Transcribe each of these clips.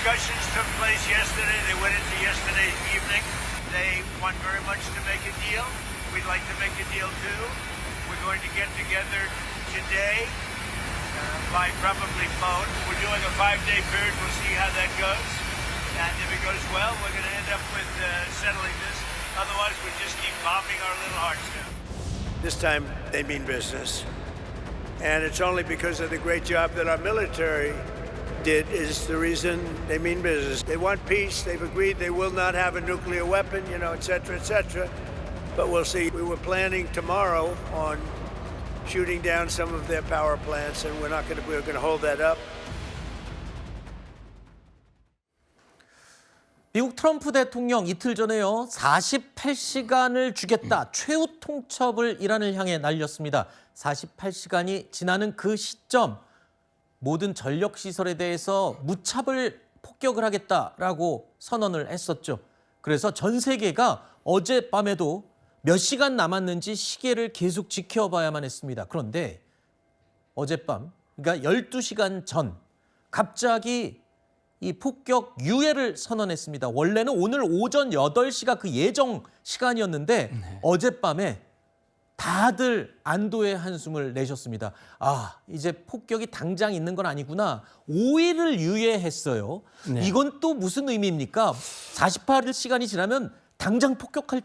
discussions took place yesterday. They went into yesterday evening. They want very much to make a deal. We'd like to make a deal too. We're going to get together today by probably phone. We're doing a 5-day period. We'll see how that goes. And if it goes well, we're going to end up with settling this. Otherwise, we just keep bombing our little hearts down. This time, they mean business. And it's only because of the great job that our military did is the reason they mean business. They want peace. They've agreed they will not have a nuclear weapon, et cetera, et cetera. But we'll see. We were planning tomorrow on shooting down some of their power plants, and we're going to hold that up. 미국 트럼프 대통령 이틀 전에요. 48시간을 주겠다. 최후 통첩을 이란을 향해 날렸습니다. 48시간이 지나는 그 시점 모든 전력시설에 대해서 무차별 폭격을 하겠다라고 선언을 했었죠. 그래서 전 세계가 어젯밤에도 몇 시간 남았는지 시계를 계속 지켜봐야만 했습니다. 그런데 어젯밤, 그러니까 12시간 전 갑자기 이 폭격 유예를 선언했습니다. 원래는 오늘 오전 8시가 그 예정 시간이었는데 어젯밤에 다들 안도의 한숨을 내셨습니다. 아, 이제 폭격이 당장 있는 건 아니구나. 5일을 유예했어요. 네. 이건 또 무슨 의미입니까? 48시간이 지나면 당장 폭격할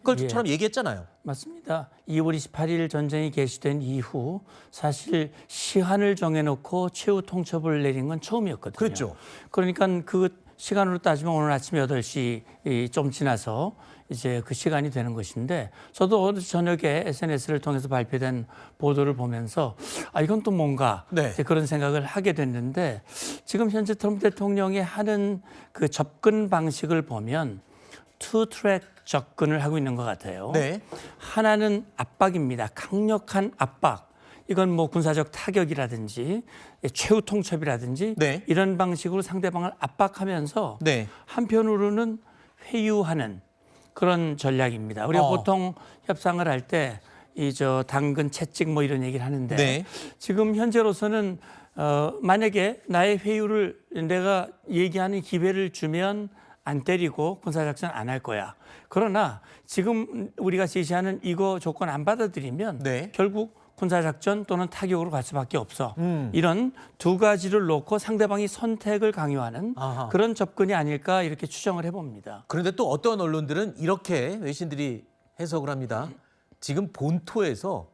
것처럼 얘기했잖아요. 맞습니다. 2월 28일 전쟁이 개시된 이후 사실 시한을 정해놓고 최후 통첩을 내린 건 처음이었거든요. 그렇죠. 그러니까 그 시간으로 따지면 오늘 아침 8시 좀 지나서 이제 그 시간이 되는 것인데 저도 어제 저녁에 SNS를 통해서 발표된 보도를 보면서 이건 또 뭔가 이제 그런 생각을 하게 됐는데 지금 현재 트럼프 대통령이 하는 그 접근 방식을 보면 투트랙 접근을 하고 있는 것 같아요. 네. 하나는 압박입니다. 강력한 압박. 이건 뭐 군사적 타격이라든지 최후 통첩이라든지 이런 방식으로 상대방을 압박하면서 한편으로는 회유하는 그런 전략입니다. 우리가 보통 협상을 할 때 당근 채찍 뭐 이런 얘기를 하는데 지금 현재로서는 만약에 나의 회유를 내가 얘기하는 기회를 주면 안 때리고 군사작전 안 할 거야. 그러나 지금 우리가 제시하는 이거 조건 안 받아들이면 결국 군사작전 또는 타격으로 갈 수밖에 없어. 이런 두 가지를 놓고 상대방이 선택을 강요하는 그런 접근이 아닐까 이렇게 추정을 해봅니다. 그런데 또 어떤 언론들은 이렇게 외신들이 해석을 합니다. 지금 본토에서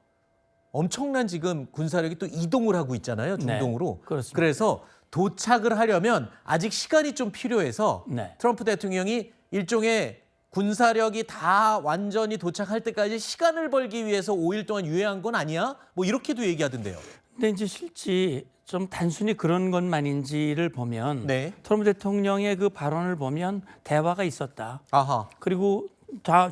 엄청난 지금 군사력이 또 이동을 하고 있잖아요. 중동으로. 그렇습니다. 그래서 도착을 하려면 아직 시간이 좀 필요해서 트럼프 대통령이 일종의 군사력이 다 완전히 도착할 때까지 시간을 벌기 위해서 5일 동안 유예한 건 아니야? 뭐 이렇게도 얘기하던데요. 근데 이제 실제 좀 단순히 그런 것만인지를 보면 트럼프 대통령의 그 발언을 보면 대화가 있었다. 그리고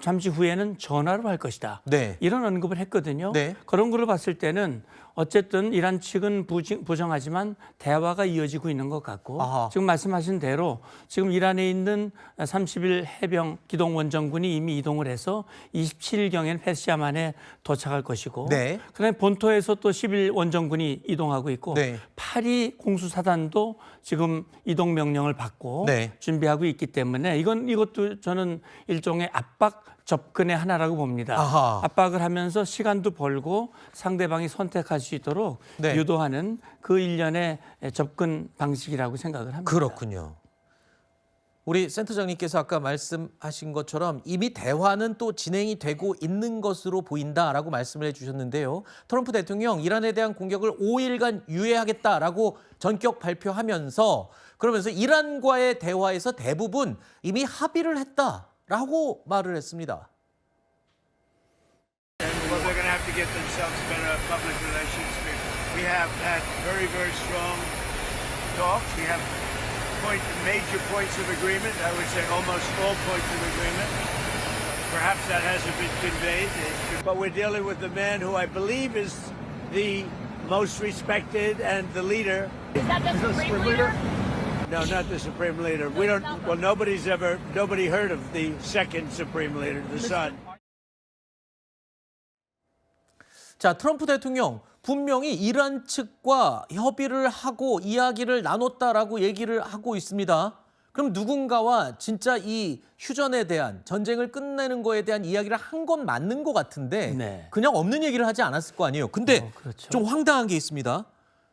잠시 후에는 전화로 할 것이다. 이런 언급을 했거든요. 그런 걸 봤을 때는 어쨌든 이란 측은 부정하지만 대화가 이어지고 있는 것 같고 지금 말씀하신 대로 지금 이란에 있는 30일 해병 기동원정군이 이미 이동을 해서 27일경에는 페르시아만에 도착할 것이고 그다음에 본토에서 또 10일 원정군이 이동하고 있고 파리 공수사단도 지금 이동 명령을 받고 준비하고 있기 때문에 이것도 저는 일종의 압박 접근의 하나라고 봅니다. 압박을 하면서 시간도 벌고 상대방이 선택할 수 있도록 유도하는 그 일련의 접근 방식이라고 생각을 합니다. 그렇군요. 우리 센터장님께서 아까 말씀하신 것처럼 이미 대화는 또 진행이 되고 있는 것으로 보인다라고 말씀을 해주셨는데요. 트럼프 대통령 이란에 대한 공격을 5일간 유예하겠다라고 전격 발표하면서 그러면서 이란과의 대화에서 대부분 이미 합의를 했다라고 말을 했습니다. Well, they're going to have to get themselves better public relations. We have had very, very strong talks. We have major points of agreement. I would say almost all points of agreement. Perhaps that hasn't been conveyed, but we're dealing with the man who I believe is the most respected and the leader. Is that the Supreme Leader? No, not the Supreme Leader. We don't. Well, nobody heard of the second Supreme Leader, the son. 자, 트럼프 대통령 분명히 이란 측과 협의를 하고 이야기를 나눴다라고 얘기를 하고 있습니다. 그럼 누군가와 진짜 이 휴전에 대한 전쟁을 끝내는 거에 대한 이야기를 한 건 맞는 것 같은데 네. 그냥 없는 얘기를 하지 않았을 거 아니에요. 근데 그렇죠. 좀 황당한 게 있습니다.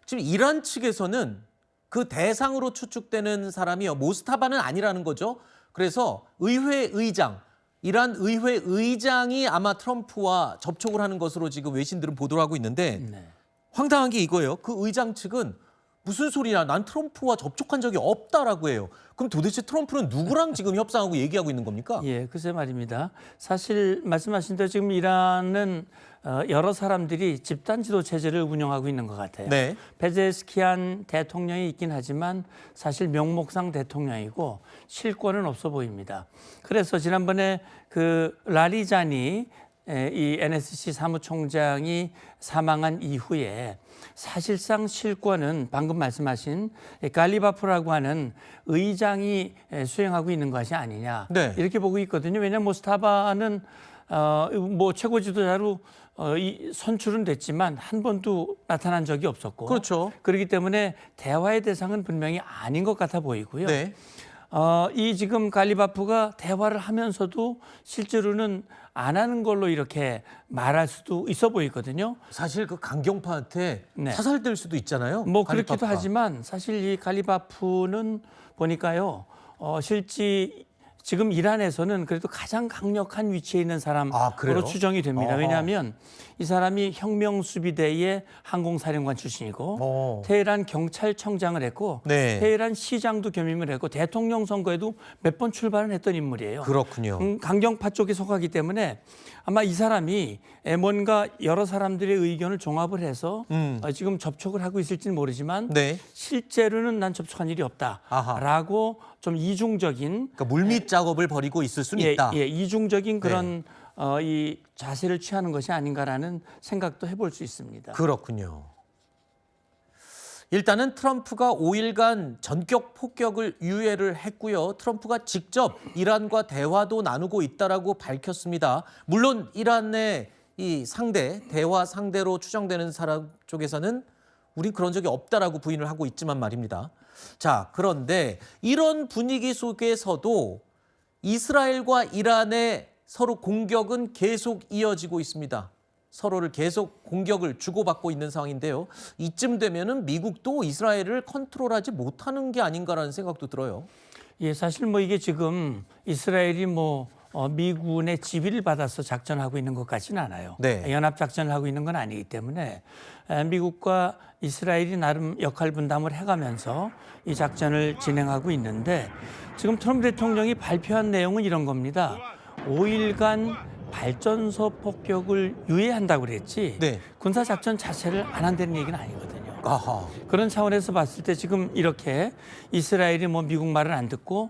지금 이란 측에서는 그 대상으로 추측되는 사람이 모스타바는 아니라는 거죠. 그래서 의회 의장, 이란 의회 의장이 아마 트럼프와 접촉을 하는 것으로 지금 외신들은 보도를 하고 있는데 네. 황당한 게 이거예요. 그 의장 측은 무슨 소리냐, 난 트럼프와 접촉한 적이 없다라고 해요. 그럼 도대체 트럼프는 누구랑 지금 협상하고 얘기하고 있는 겁니까? 예, 글쎄 말입니다. 사실 말씀하신 대로 지금 이란은 여러 사람들이 집단 지도 체제를 운영하고 있는 것 같아요. 네. 페제스키안 대통령이 있긴 하지만 사실 명목상 대통령이고 실권은 없어 보입니다. 그래서 지난번에 그 라리자니 이 NSC 사무총장이 사망한 이후에 사실상 실권은 방금 말씀하신 갈리바프라고 하는 의장이 수행하고 있는 것이 아니냐 네. 이렇게 보고 있거든요. 왜냐하면 모스타바는 뭐 최고 지도자로 선출은 됐지만 한 번도 나타난 적이 없었고, 그렇죠. 그렇기 때문에 대화의 대상은 분명히 아닌 것 같아 보이고요. 네. 이 지금 갈리바프가 대화를 하면서도 실제로는 안 하는 걸로 이렇게 말할 수도 있어 보이거든요. 사실 그 강경파한테 네. 사살될 수도 있잖아요. 뭐 갈리바프가. 그렇기도 하지만 사실 이 갈리바프는 보니까요, 실제 지금 이란에서는 그래도 가장 강력한 위치에 있는 사람으로 추정이 됩니다. 왜냐하면 이 사람이 혁명수비대의 항공사령관 출신이고 테헤란 경찰청장을 했고 네. 테헤란 시장도 겸임을 했고 대통령 선거에도 몇 번 출발을 했던 인물이에요. 그렇군요. 강경파 쪽에 속하기 때문에 아마 이 사람이 뭔가 여러 사람들의 의견을 종합을 해서 지금 접촉을 하고 있을지는 모르지만 네. 실제로는 난 접촉한 일이 없다라고 좀 이중적인 그러니까 물밑 작업을 벌이고 있을 수는 있다. 예, 이중적인 그런 이 자세를 취하는 것이 아닌가라는 생각도 해볼 수 있습니다. 그렇군요. 일단은 트럼프가 5일간 전격 폭격을 유예를 했고요. 트럼프가 직접 이란과 대화도 나누고 있다라고 밝혔습니다. 물론 이란의 이 대화 상대로 추정되는 사람 쪽에서는 우린 그런 적이 없다라고 부인을 하고 있지만 말입니다. 자, 그런데 이런 분위기 속에서도 이스라엘과 이란의 서로 공격은 계속 이어지고 있습니다. 서로를 계속 공격을 주고받고 있는 상황인데요. 이쯤 되면은 미국도 이스라엘을 컨트롤하지 못하는 게 아닌가라는 생각도 들어요. 예, 사실 뭐 이게 지금 이스라엘이 미군의 지휘를 받아서 작전하고 있는 것 같지는 않아요. 네. 연합 작전을 하고 있는 건 아니기 때문에 미국과 이스라엘이 나름 역할 분담을 해가면서 이 작전을 진행하고 있는데 지금 트럼프 대통령이 발표한 내용은 이런 겁니다. 5일간 발전소 폭격을 유예한다고 그랬지 네. 군사작전 자체를 안 한다는 얘기는 아니거든요. 아하. 그런 차원에서 봤을 때 지금 이렇게 이스라엘이 미국 말을 안 듣고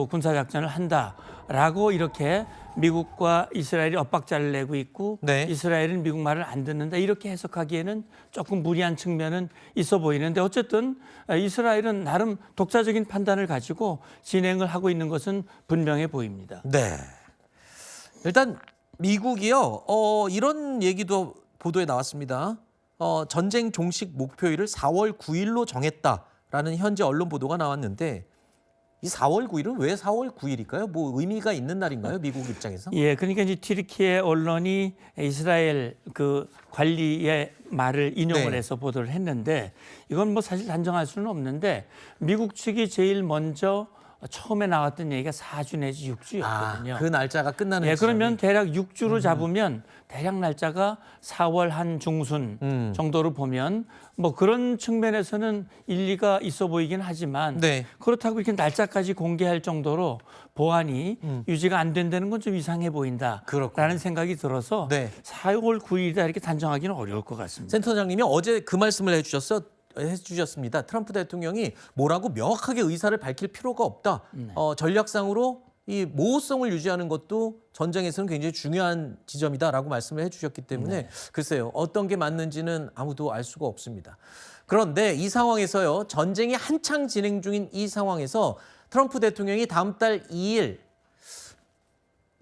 군사작전을 한다라고 이렇게 미국과 이스라엘이 엇박자를 내고 있고 네. 이스라엘은 미국 말을 안 듣는다 이렇게 해석하기에는 조금 무리한 측면은 있어 보이는데 어쨌든 이스라엘은 나름 독자적인 판단을 가지고 진행을 하고 있는 것은 분명해 보입니다. 네. 일단 미국이요. 이런 얘기도 보도에 나왔습니다. 전쟁 종식 목표일을 4월 9일로 정했다라는 현재 언론 보도가 나왔는데 이 4월 9일은 왜 4월 9일일까요? 뭐 의미가 있는 날인가요? 미국 입장에서? 예, 그러니까 이제 튀르키예 언론이 이스라엘 그 관리의 말을 인용을 해서 보도를 했는데 이건 뭐 사실 단정할 수는 없는데 미국 측이 제일 먼저 처음에 나왔던 얘기가 4주 내지 6주였거든요. 그 날짜가 끝나는 예, 그러면 대략 6주로 잡으면 대략 날짜가 4월 한 중순 정도로 보면 뭐 그런 측면에서는 일리가 있어 보이긴 하지만 그렇다고 이렇게 날짜까지 공개할 정도로 보안이 유지가 안 된다는 건 좀 이상해 보인다라는 생각이 들어서 4월 9일이다 이렇게 단정하기는 어려울 것 같습니다. 센터장님이 어제 그 말씀을 해주셨습니다. 트럼프 대통령이 뭐라고 명확하게 의사를 밝힐 필요가 없다. 전략상으로 이 모호성을 유지하는 것도 전쟁에서는 굉장히 중요한 지점이다라고 말씀을 해주셨기 때문에 글쎄요. 어떤 게 맞는지는 아무도 알 수가 없습니다. 그런데 이 상황에서요. 전쟁이 한창 진행 중인 이 상황에서 트럼프 대통령이 다음 달 2일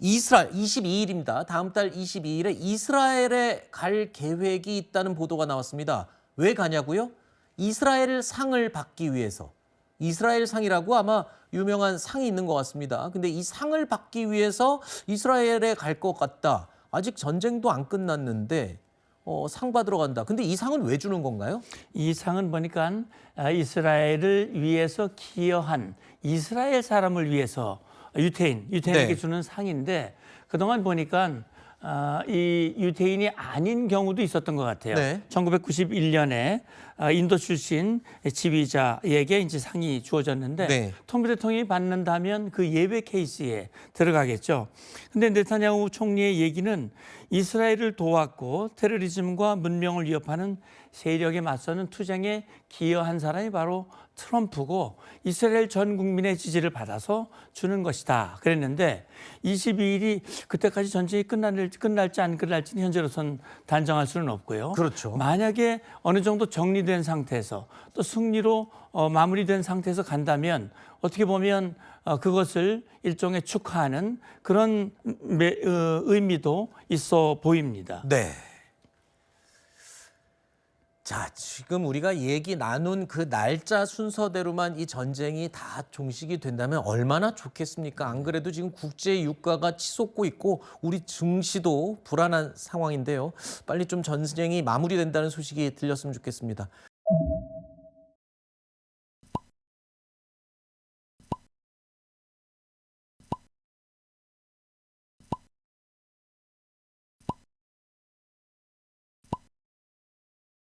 이스라엘 22일입니다. 다음 달 22일에 이스라엘에 갈 계획이 있다는 보도가 나왔습니다. 왜 가냐고요? 이스라엘 상을 받기 위해서. 이스라엘 상이라고 아마 유명한 상이 있는 것 같습니다. 근데 이 상을 받기 위해서 이스라엘에 갈 것 같다. 아직 전쟁도 안 끝났는데 상 받으러 간다. 근데 이 상은 왜 주는 건가요? 이 상은 보니까 이스라엘을 위해서 기여한 이스라엘 사람을 위해서 유태인에게 네. 주는 상인데 그동안 보니까 이 유태인이 아닌 경우도 있었던 것 같아요. 네. 1991년에 인도 출신 지휘자에게 이제 상이 주어졌는데 네. 트럼프 대통령이 받는다면 그 예외 케이스에 들어가겠죠. 근데 네타냐후 총리의 얘기는 이스라엘을 도왔고 테러리즘과 문명을 위협하는 세력에 맞서는 투쟁에 기여한 사람이 바로 트럼프고 이스라엘 전 국민의 지지를 받아서 주는 것이다 그랬는데 22일이 그때까지 전쟁이 끝날지 안 끝날지는 현재로선 단정할 수는 없고요. 그렇죠. 만약에 어느 정도 정리된 상태에서 또 승리로 마무리된 상태에서 간다면 어떻게 보면 그것을 일종의 축하하는 그런 의미도 있어 보입니다. 네. 자, 지금 우리가 얘기 나눈 그 날짜 순서대로만 이 전쟁이 다 종식이 된다면 얼마나 좋겠습니까? 안 그래도 지금 국제 유가가 치솟고 있고 우리 증시도 불안한 상황인데요. 빨리 좀 전쟁이 마무리된다는 소식이 들렸으면 좋겠습니다.